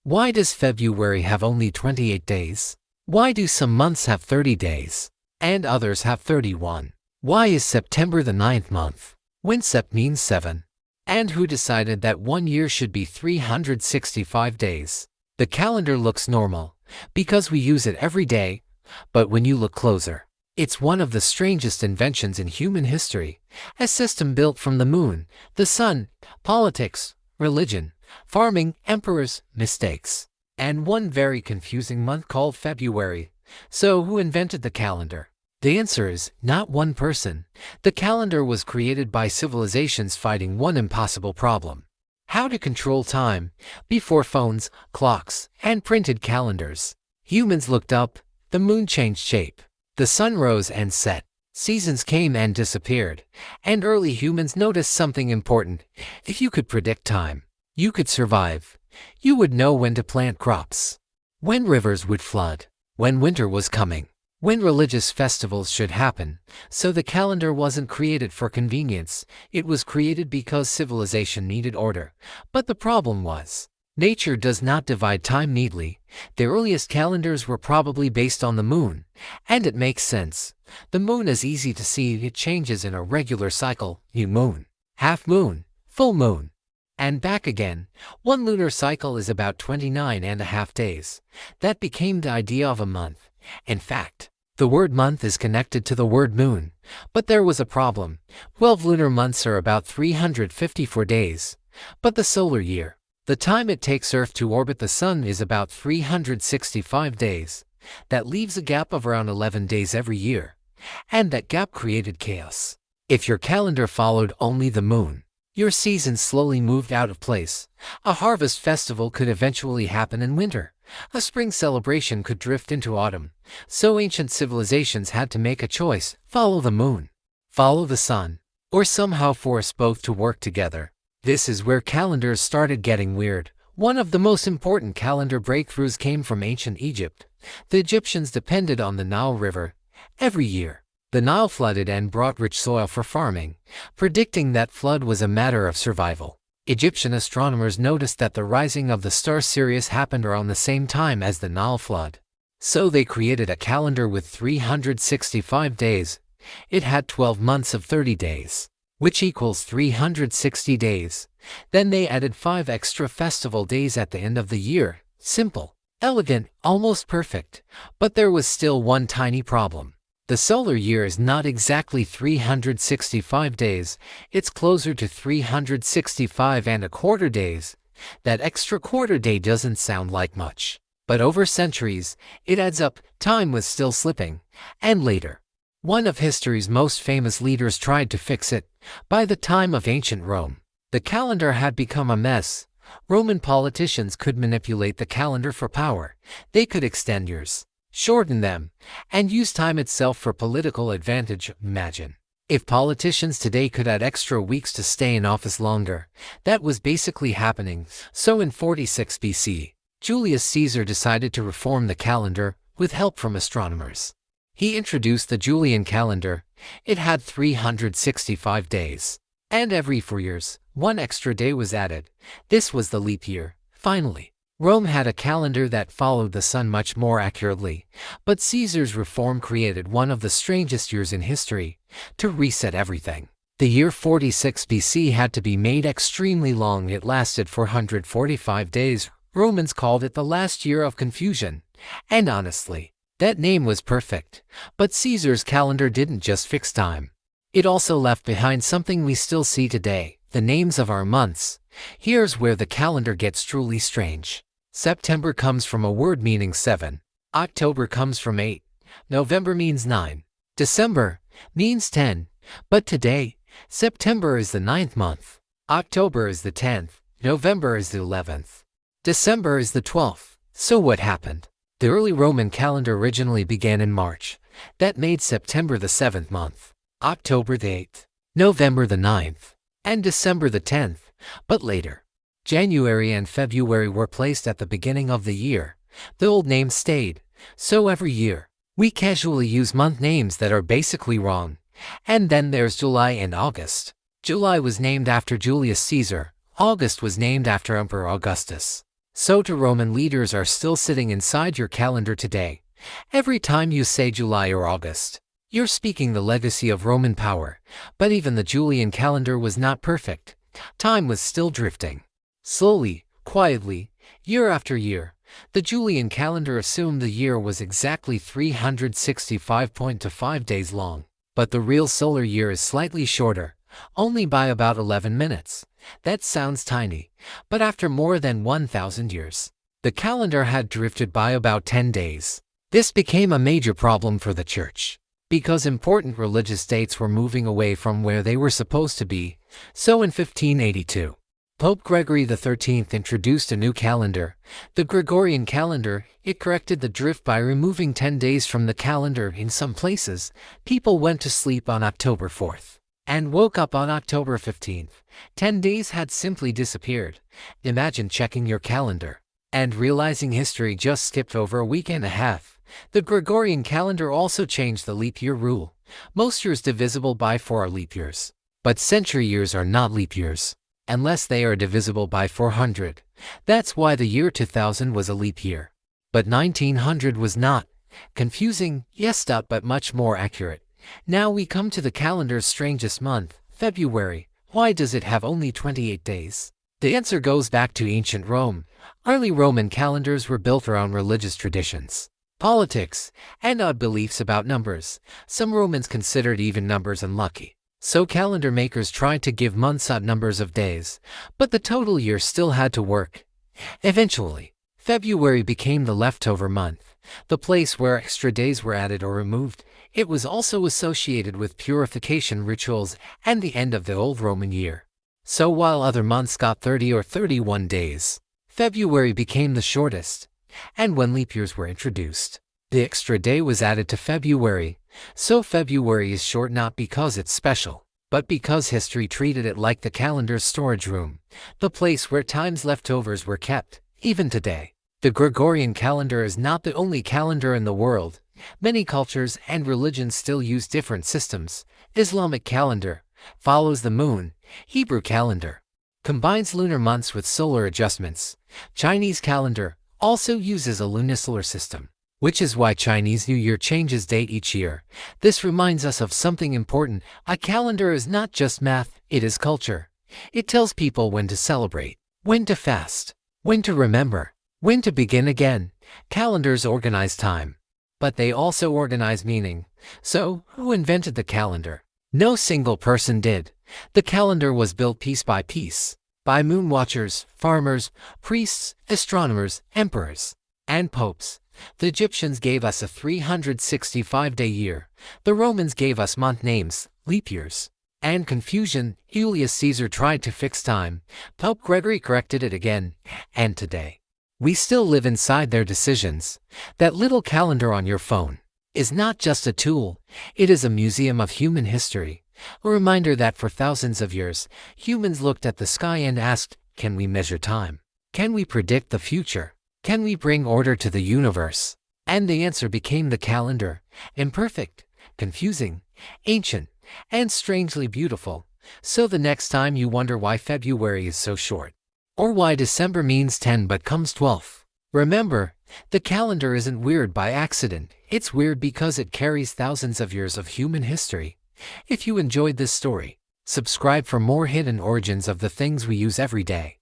Why does February have only 28 days? Why do some months have 30 days and others have 31? Why is September the ninth month, when sept means 7? And who decided that one year should be 365 days? The calendar looks normal because we use it every day, but when you look closer, it's one of the strangest inventions in human history, a system built from the moon, the sun, politics, religion, farming, emperors, mistakes, and one very confusing month called February. So who invented the calendar? The answer is not one person. The calendar was created by civilizations fighting one impossible problem: how to control time. Before phones, clocks, and printed calendars, humans looked up, the moon changed shape, the sun rose and set, seasons came and disappeared, and early humans noticed something important. If you could predict time, you could survive. You would know when to plant crops, when rivers would flood, when winter was coming, when religious festivals should happen. So the calendar wasn't created for convenience, it was created because civilization needed order. But the problem was, nature does not divide time neatly. The earliest calendars were probably based on the moon, and it makes sense. The moon is easy to see, it changes in a regular cycle: new moon, half moon, full moon, and back again. One lunar cycle is about 29.5 days. That became the idea of a month. In fact, the word month is connected to the word moon. But there was a problem. 12 lunar months are about 354 days. But the solar year, the time it takes Earth to orbit the sun, is about 365 days. That leaves a gap of around 11 days every year. And that gap created chaos. If your calendar followed only the moon, your seasons slowly moved out of place. A harvest festival could eventually happen in winter. A spring celebration could drift into autumn. So ancient civilizations had to make a choice: follow the moon, follow the sun, or somehow force both to work together. This is where calendars started getting weird. One of the most important calendar breakthroughs came from ancient Egypt. The Egyptians depended on the Nile River. Every year, the Nile flooded and brought rich soil for farming. Predicting that flood was a matter of survival. Egyptian astronomers noticed that the rising of the star Sirius happened around the same time as the Nile flood. So they created a calendar with 365 days. It had 12 months of 30 days, which equals 360 days. Then they added 5 extra festival days at the end of the year. Simple, elegant, almost perfect. But there was still one tiny problem. The solar year is not exactly 365 days, it's closer to 365.25 days. That extra quarter day doesn't sound like much, but over centuries, it adds up. Time was still slipping, and later, one of history's most famous leaders tried to fix it. By the time of ancient Rome, the calendar had become a mess. Roman politicians could manipulate the calendar for power. They could extend years, shorten them, and use time itself for political advantage. Imagine if politicians today could add extra weeks to stay in office longer. That was basically happening. So in 46 BC, Julius Caesar decided to reform the calendar with help from astronomers. He introduced the Julian calendar. It had 365 days, and every 4 years, one extra day was added. This was the leap year. Finally, Rome had a calendar that followed the sun much more accurately, but Caesar's reform created one of the strangest years in history. To reset everything, the year 46 BC had to be made extremely long. It lasted 445 days. Romans called it the last year of confusion. And honestly, that name was perfect. But Caesar's calendar didn't just fix time. It also left behind something we still see today: the names of our months. Here's where the calendar gets truly strange. September comes from a word meaning 7. October comes from 8. November means 9. December means 10. But today, September is the 9th month. October is the 10th. November is the 11th. December is the 12th. So what happened? The early Roman calendar originally began in March. That made September the 7th month, October the 8th, November the 9th, and December the 10th. But later, January and February were placed at the beginning of the year. The old names stayed. So every year, we casually use month names that are basically wrong. And then there's July and August. July was named after Julius Caesar. August was named after Emperor Augustus. So to Roman leaders are still sitting inside your calendar today. Every time you say July or August, you're speaking the legacy of Roman power. But even the Julian calendar was not perfect. Time was still drifting. Slowly, quietly, year after year, the Julian calendar assumed the year was exactly 365.25 days long. But the real solar year is slightly shorter, only by about 11 minutes. That sounds tiny, but after more than 1,000 years, the calendar had drifted by about 10 days. This became a major problem for the Church, because important religious dates were moving away from where they were supposed to be. So in 1582, Pope Gregory XIII introduced a new calendar, the Gregorian calendar. It corrected the drift by removing 10 days from the calendar. In some places, people went to sleep on October 4th and woke up on October 15th. 10 days had simply disappeared. Imagine checking your calendar and realizing history just skipped over a week and a half. The Gregorian calendar also changed the leap year rule. Most years divisible by 4 are leap years, but century years are not leap years unless they are divisible by 400. That's why the year 2000 was a leap year. But 1900 was not. Confusing, yes, but much more accurate. Now we come to the calendar's strangest month, February. Why does it have only 28 days? The answer goes back to ancient Rome. Early Roman calendars were built around religious traditions, politics, and odd beliefs about numbers. Some Romans considered even numbers unlucky. So calendar makers tried to give months odd numbers of days, but the total year still had to work. Eventually, February became the leftover month, the place where extra days were added or removed. It was also associated with purification rituals and the end of the old Roman year. So while other months got 30 or 31 days, February became the shortest. And when leap years were introduced, the extra day was added to February. So February is short not because it's special, but because history treated it like the calendar's storage room, the place where time's leftovers were kept. Even today, the Gregorian calendar is not the only calendar in the world. Many cultures and religions still use different systems. Islamic calendar follows the moon. Hebrew calendar combines lunar months with solar adjustments. Chinese calendar also uses a lunisolar system, which is why Chinese New Year changes date each year. This reminds us of something important. A calendar is not just math, it is culture. It tells people when to celebrate, when to fast, when to remember, when to begin again. Calendars organize time, but they also organize meaning. So, who invented the calendar? No single person did. The calendar was built piece by piece, by moon watchers, farmers, priests, astronomers, emperors, and popes. The Egyptians gave us a 365-day year. The Romans gave us month names, leap years, and confusion. Julius Caesar tried to fix time. Pope Gregory corrected it again. And today, we still live inside their decisions. That little calendar on your phone is not just a tool. It is a museum of human history. A reminder that for thousands of years, humans looked at the sky and asked, can we measure time? Can we predict the future? Can we bring order to the universe? And the answer became the calendar. Imperfect, confusing, ancient, and strangely beautiful. So the next time you wonder why February is so short, or why December means 10 but comes 12, remember, the calendar isn't weird by accident. It's weird because it carries thousands of years of human history. If you enjoyed this story, subscribe for more hidden origins of the things we use every day.